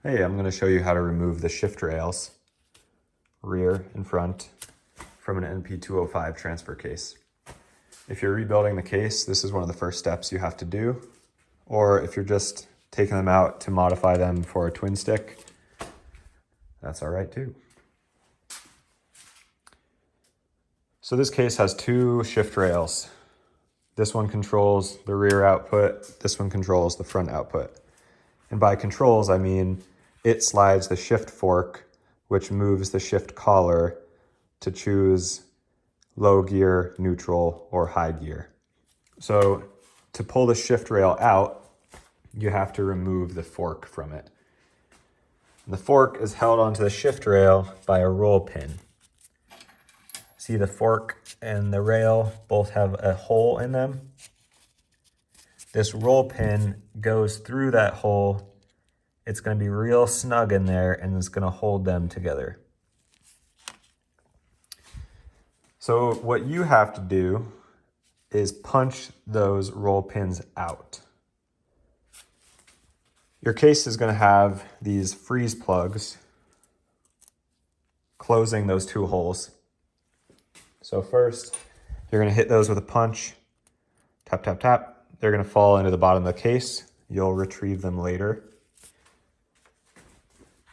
Hey, I'm going to show you how to remove the shift rails, rear and front, from an Np205 transfer case. If you're rebuilding the case, this is one of the first steps you have to do. Or if you're just taking them out to modify them for a twin stick, that's all right too. So this case has two shift rails. This one controls the rear output, this one controls the front output. And by controls, I mean it slides the shift fork, which moves the shift collar to choose low gear, neutral, or high gear. So to pull the shift rail out, you have to remove the fork from it. And the fork is held onto the shift rail by a roll pin. See, the fork and the rail both have a hole in them. This roll pin goes through that hole. It's going to be real snug in there and it's going to hold them together. So what you have to do is punch those roll pins out. Your case is going to have these freeze plugs closing those two holes. So first, you're going to hit those with a punch, tap, tap, tap. They're going to fall into the bottom of the case. You'll retrieve them later.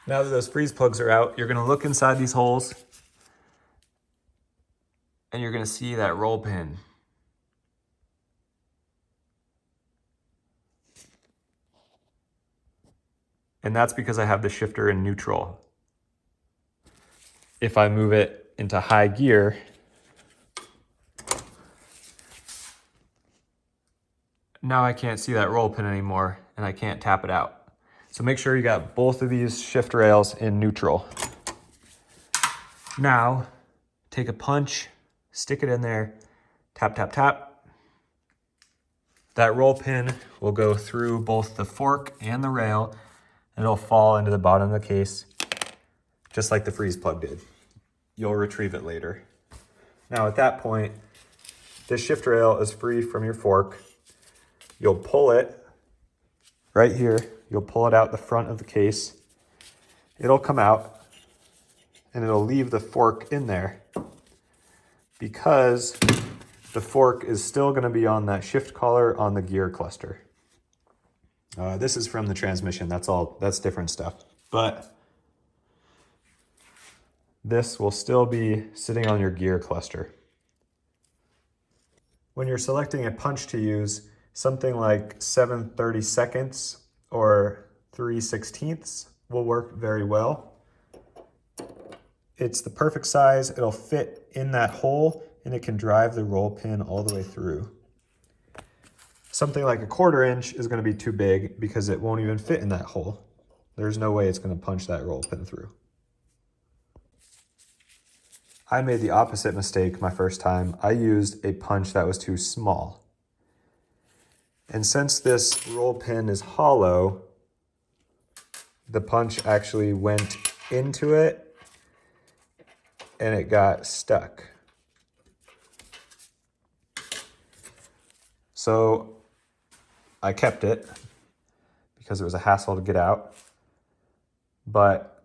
Now that those freeze plugs are out, you're going to look inside these holes and you're going to see that roll pin. And that's because I have the shifter in neutral. If I move it into high gear, now I can't see that roll pin anymore and I can't tap it out. So make sure you got both of these shift rails in neutral. Now, take a punch, stick it in there, tap, tap, tap. That roll pin will go through both the fork and the rail and it'll fall into the bottom of the case, just like the freeze plug did. You'll retrieve it later. Now at that point, this shift rail is free from your fork. You'll pull it right here. You'll pull it out the front of the case. It'll come out and it'll leave the fork in there because the fork is still going to be on that shift collar on the gear cluster. This is from the transmission. That's different stuff. But this will still be sitting on your gear cluster. When you're selecting a punch to use, something like 7/32 or 3/16 will work very well. It's the perfect size. It'll fit in that hole and it can drive the roll pin all the way through. Something like a 1/4 inch is going to be too big because it won't even fit in that hole. There's no way it's going to punch that roll pin through. I made the opposite mistake my first time. I used a punch that was too small. And since this roll pin is hollow, the punch actually went into it and it got stuck. So I kept it because it was a hassle to get out, but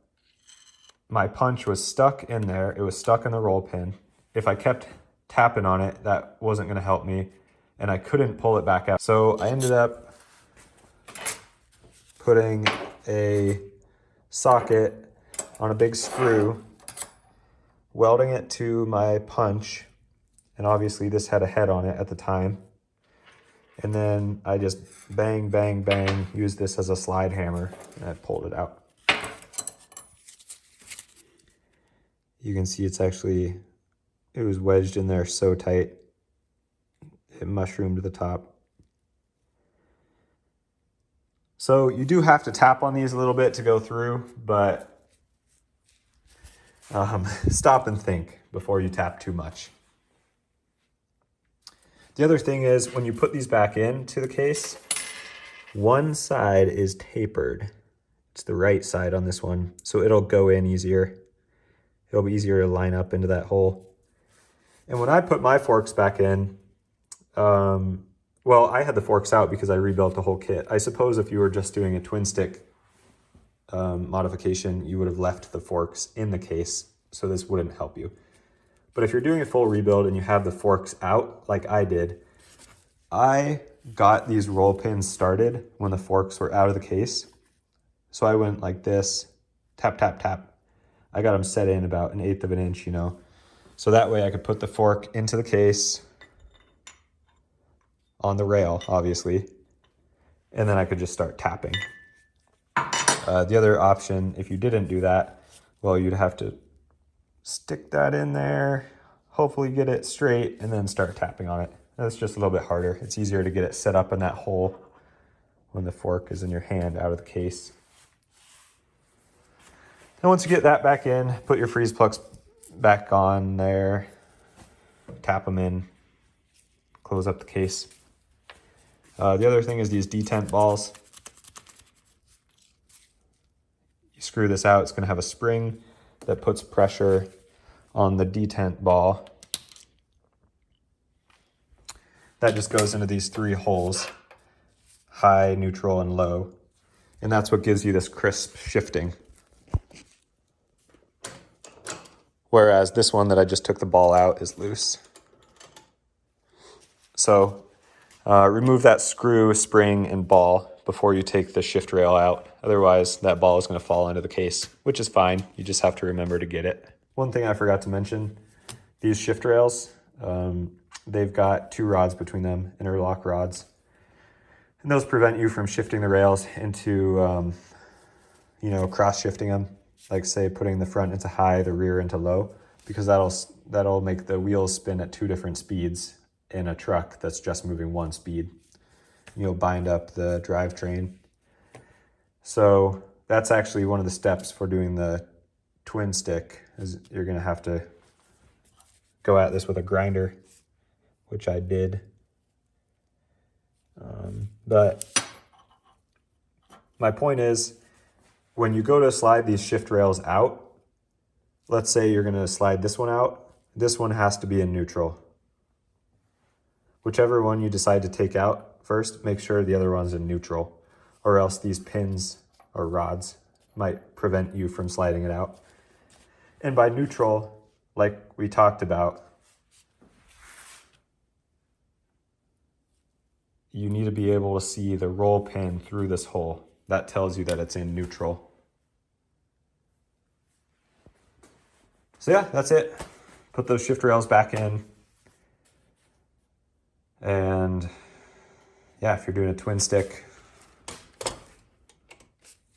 my punch was stuck in there. It was stuck in the roll pin. If I kept tapping on it, that wasn't going to help me. And I couldn't pull it back out. So I ended up putting a socket on a big screw, welding it to my punch. And obviously this had a head on it at the time. And then I just bang, bang, bang, used this as a slide hammer and I pulled it out. You can see it was wedged in there so tight. It mushroomed to the top. So you do have to tap on these a little bit to go through, but stop and think before you tap too much. The other thing is when you put these back into the case, one side is tapered. It's the right side on this one, so it'll go in easier. It'll be easier to line up into that hole. And when I put my forks back in, well, I had the forks out because I rebuilt the whole kit. I suppose if you were just doing a twin stick modification, you would have left the forks in the case, so this wouldn't help you. But if you're doing a full rebuild and you have the forks out, like I did, I got these roll pins started when the forks were out of the case. So I went like this, tap, tap, tap. I got them set in about 1/8 of an inch, you know. So that way I could put the fork into the case on the rail, obviously, and then I could just start tapping. The other option, if you didn't do that, well, you'd have to stick that in there, hopefully get it straight, and then start tapping on it. That's just a little bit harder. It's easier to get it set up in that hole when the fork is in your hand out of the case. And once you get that back in, put your freeze plugs back on there, tap them in, close up the case. The other thing is these detent balls. You screw this out, it's going to have a spring that puts pressure on the detent ball. That just goes into these 3 holes, high, neutral, and low. And that's what gives you this crisp shifting. Whereas this one that I just took the ball out is loose. So remove that screw, spring, and ball before you take the shift rail out. Otherwise, that ball is going to fall into the case, which is fine. You just have to remember to get it. One thing I forgot to mention, these shift rails, they've got 2 rods between them, interlock rods. And those prevent you from shifting the rails into, you know, cross shifting them. Like say putting the front into high, the rear into low, because that'll make the wheels spin at 2 different speeds in a truck that's just moving 1 speed. You'll bind up the drivetrain. So that's actually one of the steps for doing the twin stick, is you're gonna have to go at this with a grinder, which I did. But my point is, when you go to slide these shift rails out, let's say you're gonna slide this one out, this one has to be in neutral. Whichever one you decide to take out first, make sure the other one's in neutral, or else these pins or rods might prevent you from sliding it out. And by neutral, like we talked about, you need to be able to see the roll pin through this hole. That tells you that it's in neutral. So yeah, that's it. Put those shift rails back in. And yeah, if you're doing a twin stick,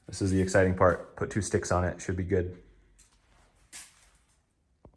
this is the exciting part. Put 2 sticks on it, should be good.